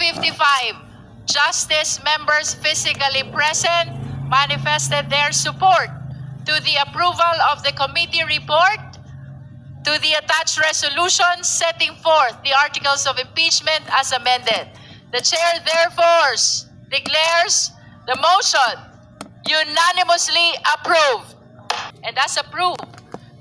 55 Justice members physically present manifested their support to the approval of the committee report to the attached resolution setting forth the articles of impeachment as amended. The chair therefore declares the motion unanimously approved, and as approved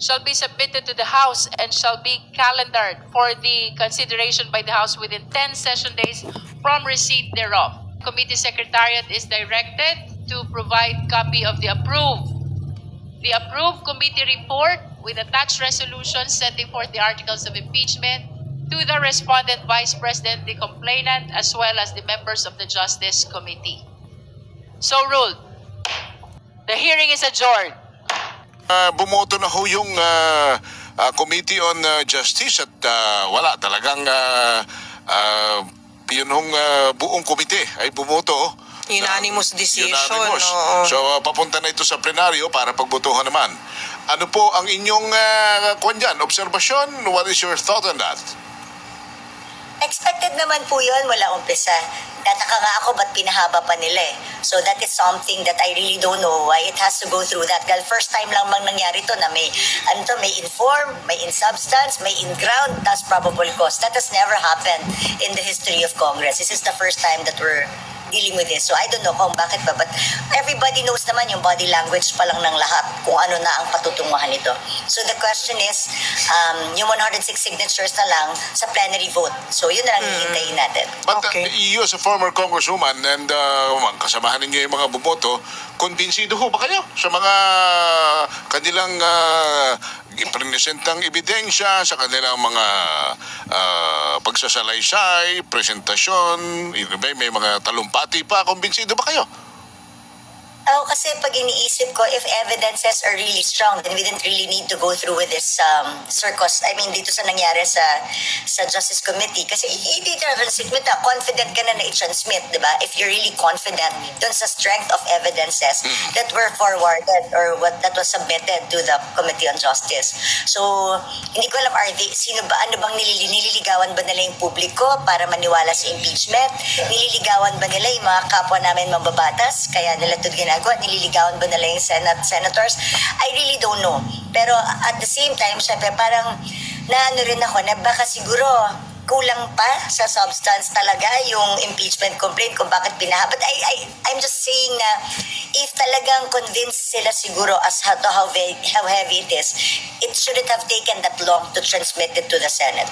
shall be submitted to the House and shall be calendared for the consideration by the House within 10 session days from receipt thereof. Committee Secretariat is directed to provide copy of the approved committee report with attached resolution setting forth the articles of impeachment to the respondent Vice President, the complainant, as well as the members of the Justice Committee. So ruled. The hearing is adjourned. Bumoto na ho yung Committee on Justice at wala talagang yun hong buong komite ay bumoto. Unanimous decision. Unanimous. Oo. So papunta na ito sa plenaryo para pagbotohan naman. Ano po ang inyong obserbasyon? What is your thought on that? Expected naman po yun, wala umpisa. Tataka nga ako ba't pinahaba pa nila eh. So that is something that I really don't know why it has to go through that. Dahil first time lang mang nangyari to na may in form, may in substance, may in ground, that's probable cause. That has never happened in the history of Congress. This is the first time that we're dealing with this. So I don't know kung bakit ba, but everybody knows naman yung body language pa lang ng lahat kung ano na ang patutunguhan nito. So the question is, yung 106 signatures na lang sa plenary vote. So yun na lang hihintayin natin. But Okay. you as a former congresswoman and kasamahan ninyo yung mga bumoto, kumbinsido ho ba kayo sa mga kanilang ipresentang ebidensya, sa kanilang mga pagsasalaysay, presentasyon, may mga talumpati pa, kumbinsido ba kayo? Ako kasi pag iniisip ko, if evidences are really strong, then we didn't really need to go through with this circus. I mean, dito sa nangyari sa Justice Committee. Kasi hindi transmit na, confident ka na i-transmit, di ba? If you're really confident dun sa strength of evidences that were forwarded or that was submitted to the Committee on Justice. So, hindi ko alam, ano bang nililigawan ba nila yung publiko para maniwala sa impeachment? Nililigawan ba nila yung mga kapwa namin mambabatas? Kaya nila ito ginagawa? Nililigawan ba nila yung senators? I really don't know. Pero at the same time, syempre parang naano rin ako na baka siguro kulang pa sa substance talaga yung impeachment complaint kung bakit pinahaba. But I'm just saying na if talagang convinced sila siguro as to how heavy it is, it shouldn't have taken that long to transmit it to the Senate.